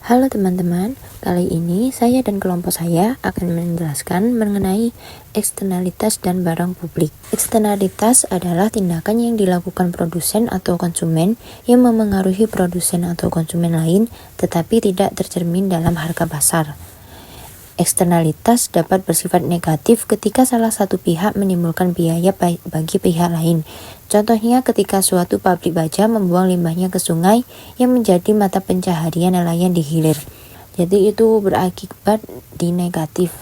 Halo teman-teman, kali ini saya dan kelompok saya akan menjelaskan mengenai eksternalitas dan barang publik. Eksternalitas adalah tindakan yang dilakukan produsen atau konsumen yang memengaruhi produsen atau konsumen lain tetapi tidak tercermin dalam harga pasar. Eksternalitas dapat bersifat negatif ketika salah satu pihak menimbulkan biaya bagi pihak lain. Contohnya ketika suatu pabrik baja membuang limbahnya ke sungai yang menjadi mata pencaharian nelayan di hilir. Jadi itu berakibat di negatif.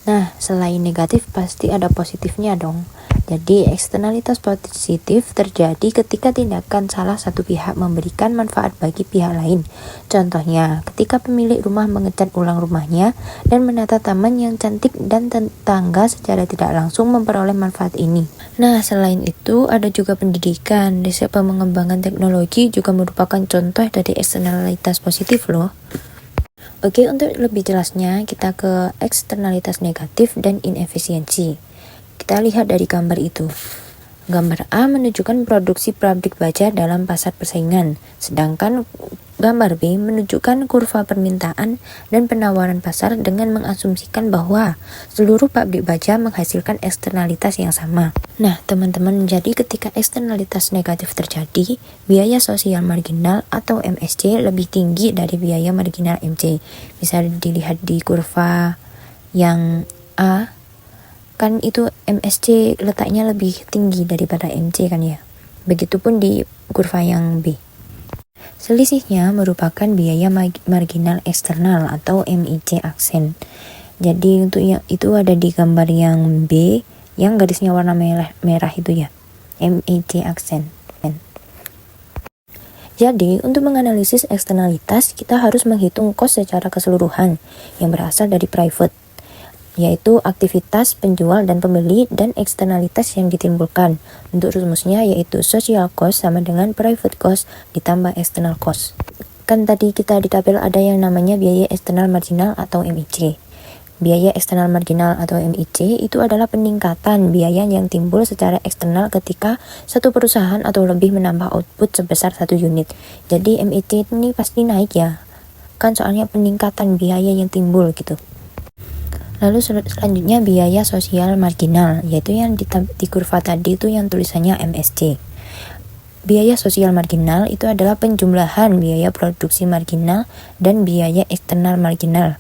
Nah, selain negatif pasti ada positifnya dong. Jadi eksternalitas positif terjadi ketika tindakan salah satu pihak memberikan manfaat bagi pihak lain. Contohnya, ketika pemilik rumah mengecat ulang rumahnya dan menata taman yang cantik dan tetangga secara tidak langsung memperoleh manfaat ini. Nah, selain itu ada juga pendidikan. Riset pengembangan teknologi juga merupakan contoh dari eksternalitas positif loh. Oke, untuk lebih jelasnya kita ke eksternalitas negatif dan inefisiensi. Kita lihat dari gambar itu. Gambar A menunjukkan produksi pabrik baja dalam pasar persaingan, sedangkan gambar B menunjukkan kurva permintaan dan penawaran pasar dengan mengasumsikan bahwa seluruh pabrik baja menghasilkan eksternalitas yang sama. Nah, teman-teman, jadi ketika eksternalitas negatif terjadi, biaya sosial marginal atau MSC lebih tinggi dari biaya marginal MC. Bisa dilihat di kurva yang A, kan itu MSC letaknya lebih tinggi daripada MC kan ya. Begitupun di kurva yang B. Selisihnya merupakan biaya marginal eksternal atau MIC aksen. Jadi untuk yang itu ada di gambar yang B, yang garisnya warna merah itu ya, MIC aksen. Jadi untuk menganalisis eksternalitas kita harus menghitung cost secara keseluruhan yang berasal dari private, yaitu aktivitas penjual dan pembeli dan eksternalitas yang ditimbulkan. Untuk rumusnya yaitu social cost sama dengan private cost ditambah external cost. Kan tadi kita di tabel ada yang namanya biaya eksternal marginal atau MIC. Biaya eksternal marginal atau MIC itu adalah peningkatan biaya yang timbul secara eksternal ketika satu perusahaan atau lebih menambah output sebesar 1 unit. Jadi MIC ini pasti naik ya. Kan soalnya peningkatan biaya yang timbul gitu. Lalu selanjutnya biaya sosial marginal, yaitu yang di kurva tadi itu yang tulisannya MSC. Biaya sosial marginal itu adalah penjumlahan biaya produksi marginal dan biaya eksternal marginal.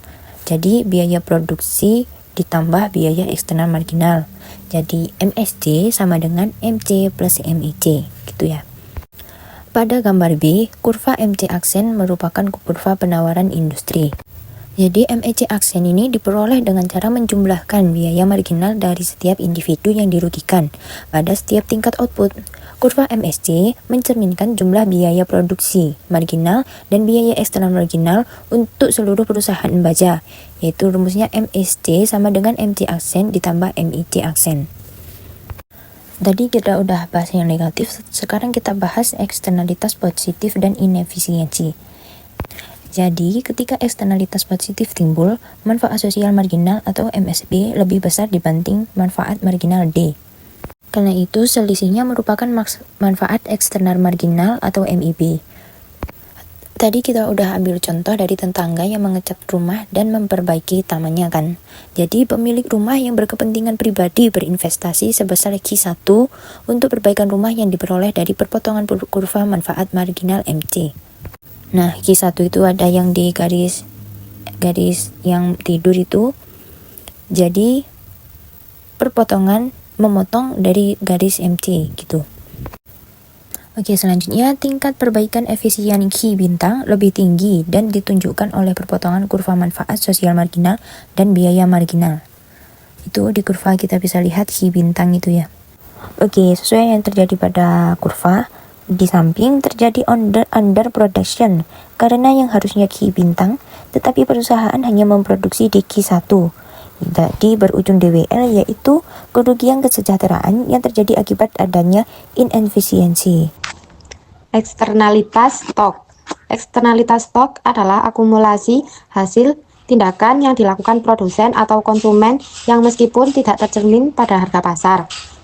Jadi biaya produksi ditambah biaya eksternal marginal. Jadi MSC sama dengan MC plus MIC, gitu ya. Pada gambar B, kurva MC aksen merupakan kurva penawaran industri. Jadi MIC aksen ini diperoleh dengan cara menjumlahkan biaya marginal dari setiap individu yang dirugikan pada setiap tingkat output. Kurva MSC mencerminkan jumlah biaya produksi marginal dan biaya eksternal marginal untuk seluruh perusahaan baja, yaitu rumusnya MSC sama dengan MC aksen ditambah MIC aksen. Tadi kita udah bahas yang negatif, sekarang kita bahas eksternalitas positif dan inefisiensi. Jadi, ketika eksternalitas positif timbul, manfaat sosial marginal atau MSB lebih besar dibanding manfaat marginal D. Karena itu, selisihnya merupakan manfaat eksternal marginal atau MIB. Tadi kita udah ambil contoh dari tetangga yang mengecat rumah dan memperbaiki tamannya kan. Jadi, pemilik rumah yang berkepentingan pribadi berinvestasi sebesar Q1 untuk perbaikan rumah yang diperoleh dari perpotongan kurva manfaat marginal MC. Nah, Q1 itu ada yang di garis yang tidur itu. Jadi, perpotongan memotong dari garis MC gitu. Oke, selanjutnya tingkat perbaikan efisien Q bintang lebih tinggi dan ditunjukkan oleh perpotongan kurva manfaat sosial marginal dan biaya marginal. Itu di kurva kita bisa lihat Q bintang itu ya. Oke, sesuai yang terjadi pada kurva, di samping terjadi under production karena yang harusnya Q bintang, tetapi perusahaan hanya memproduksi di Q1. Jadi berujung DWL yaitu kerugian kesejahteraan yang terjadi akibat adanya inefisiensi. Eksternalitas stok. Eksternalitas stok adalah akumulasi hasil tindakan yang dilakukan produsen atau konsumen yang meskipun tidak tercermin pada harga pasar,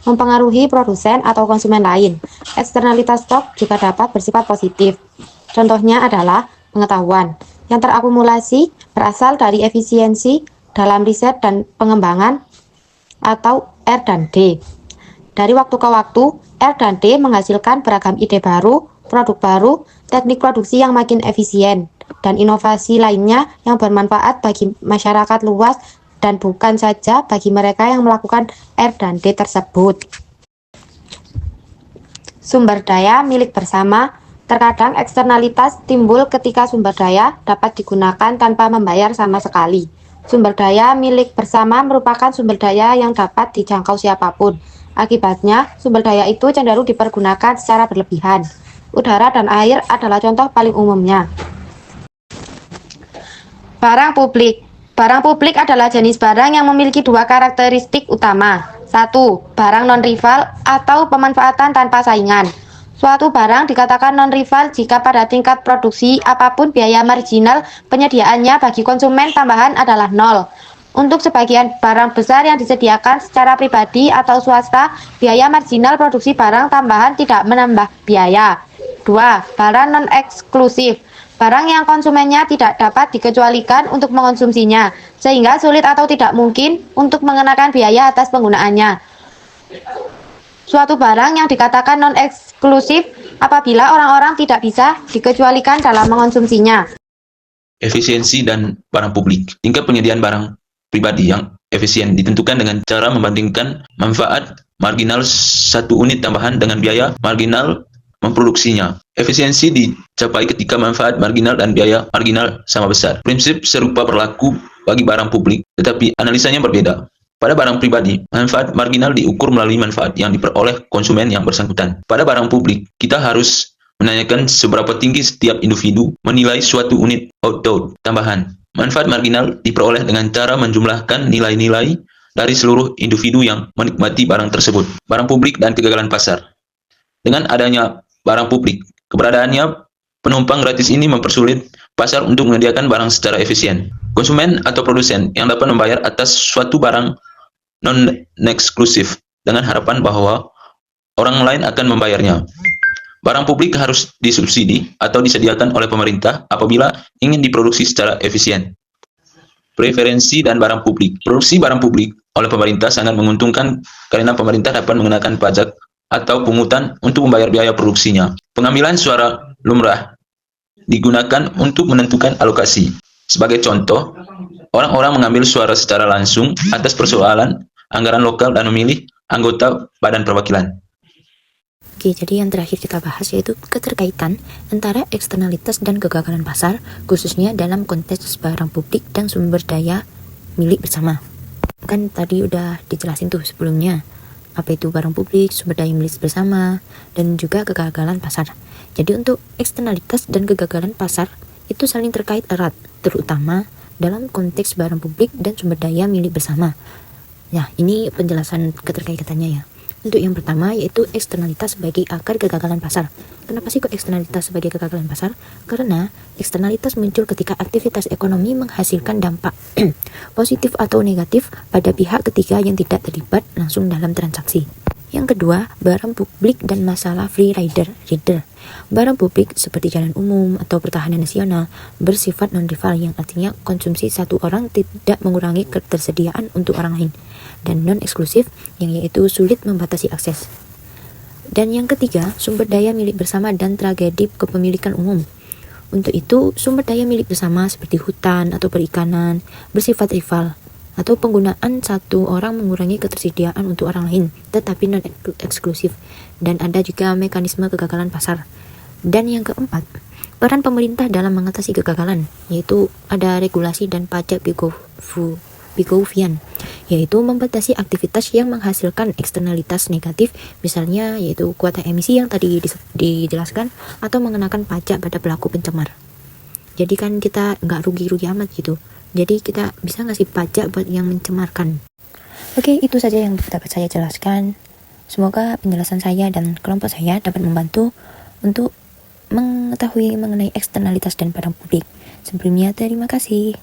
mempengaruhi produsen atau konsumen lain. Eksternalitas stok juga dapat bersifat positif. Contohnya adalah pengetahuan yang terakumulasi berasal dari efisiensi dalam riset dan pengembangan atau R&D. Dari waktu ke waktu, R&D menghasilkan beragam ide baru, produk baru, teknik produksi yang makin efisien, dan inovasi lainnya yang bermanfaat bagi masyarakat luas dan bukan saja bagi mereka yang melakukan R&D tersebut. Sumber daya milik bersama. Terkadang eksternalitas timbul ketika sumber daya dapat digunakan tanpa membayar sama sekali. Sumber daya milik bersama merupakan sumber daya yang dapat dijangkau siapapun. Akibatnya, sumber daya itu cenderung dipergunakan secara berlebihan. Udara dan air adalah contoh paling umumnya. Barang publik. Barang publik adalah jenis barang yang memiliki dua karakteristik utama. 1. Barang non-rival atau pemanfaatan tanpa saingan. Suatu barang dikatakan non-rival jika pada tingkat produksi apapun biaya marginal penyediaannya bagi konsumen tambahan adalah nol. Untuk sebagian barang besar yang disediakan secara pribadi atau swasta, biaya marginal produksi barang tambahan tidak menambah biaya. 2. Barang non-eksklusif. Barang yang konsumennya tidak dapat dikecualikan untuk mengonsumsinya, sehingga sulit atau tidak mungkin untuk mengenakan biaya atas penggunaannya. Suatu barang yang dikatakan non-eksklusif apabila orang-orang tidak bisa dikecualikan dalam mengonsumsinya. Efisiensi dan barang publik. Tingkat penyediaan barang pribadi yang efisien ditentukan dengan cara membandingkan manfaat marginal satu unit tambahan dengan biaya marginal memproduksinya. Efisiensi dicapai ketika manfaat marginal dan biaya marginal sama besar. Prinsip serupa berlaku bagi barang publik, tetapi analisanya berbeda. Pada barang pribadi, manfaat marginal diukur melalui manfaat yang diperoleh konsumen yang bersangkutan. Pada barang publik, kita harus menanyakan seberapa tinggi setiap individu menilai suatu unit output tambahan. Manfaat marginal diperoleh dengan cara menjumlahkan nilai-nilai dari seluruh individu yang menikmati barang tersebut. Barang publik dan kegagalan pasar. Dengan adanya barang publik, keberadaannya penumpang gratis ini mempersulit pasar untuk menyediakan barang secara efisien. Konsumen atau produsen yang dapat membayar atas suatu barang non-eksklusif dengan harapan bahwa orang lain akan membayarnya. Barang publik harus disubsidi atau disediakan oleh pemerintah apabila ingin diproduksi secara efisien. Preferensi dan barang publik. Produksi barang publik oleh pemerintah sangat menguntungkan karena pemerintah dapat mengenakan pajak atau pungutan untuk membayar biaya produksinya. Pengambilan suara lumrah digunakan untuk menentukan alokasi. Sebagai contoh, orang-orang mengambil suara secara langsung atas persoalan anggaran lokal dan memilih anggota Badan Perwakilan. Oke, jadi yang terakhir kita bahas yaitu keterkaitan antara eksternalitas dan kegagalan pasar, khususnya dalam konteks barang publik dan sumber daya milik bersama. Kan tadi udah dijelasin tuh sebelumnya, apa itu barang publik, sumber daya milik bersama, dan juga kegagalan pasar. Jadi untuk eksternalitas dan kegagalan pasar itu saling terkait erat, terutama dalam konteks barang publik dan sumber daya milik bersama. Nah, ini penjelasan keterkaitannya ya. Untuk yang pertama yaitu eksternalitas sebagai akar kegagalan pasar. Kenapa sih kok eksternalitas sebagai kegagalan pasar? Karena eksternalitas muncul ketika aktivitas ekonomi menghasilkan dampak positif atau negatif pada pihak ketiga yang tidak terlibat langsung dalam transaksi. Yang kedua, barang publik dan masalah free rider. Barang publik seperti jalan umum atau pertahanan nasional bersifat non-rival, yang artinya konsumsi satu orang tidak mengurangi ketersediaan untuk orang lain, dan non-eksklusif, yang yaitu sulit membatasi akses. Dan yang ketiga, sumber daya milik bersama dan tragedi kepemilikan umum. Untuk itu, sumber daya milik bersama seperti hutan atau perikanan bersifat rival, atau penggunaan satu orang mengurangi ketersediaan untuk orang lain, tetapi non-eksklusif. Dan ada juga mekanisme kegagalan pasar. Dan yang keempat, peran pemerintah dalam mengatasi kegagalan, yaitu ada regulasi dan pajak Pigouvian, yaitu membatasi aktivitas yang menghasilkan eksternalitas negatif, misalnya yaitu kuota emisi yang tadi dijelaskan, atau mengenakan pajak pada pelaku pencemar. Jadi kan kita nggak rugi-rugi amat gitu. Jadi kita bisa ngasih pajak buat yang mencemarkan. Oke, itu saja yang dapat saya jelaskan. Semoga penjelasan saya dan kelompok saya dapat membantu untuk mengetahui mengenai eksternalitas dan barang publik. Sebelumnya, terima kasih.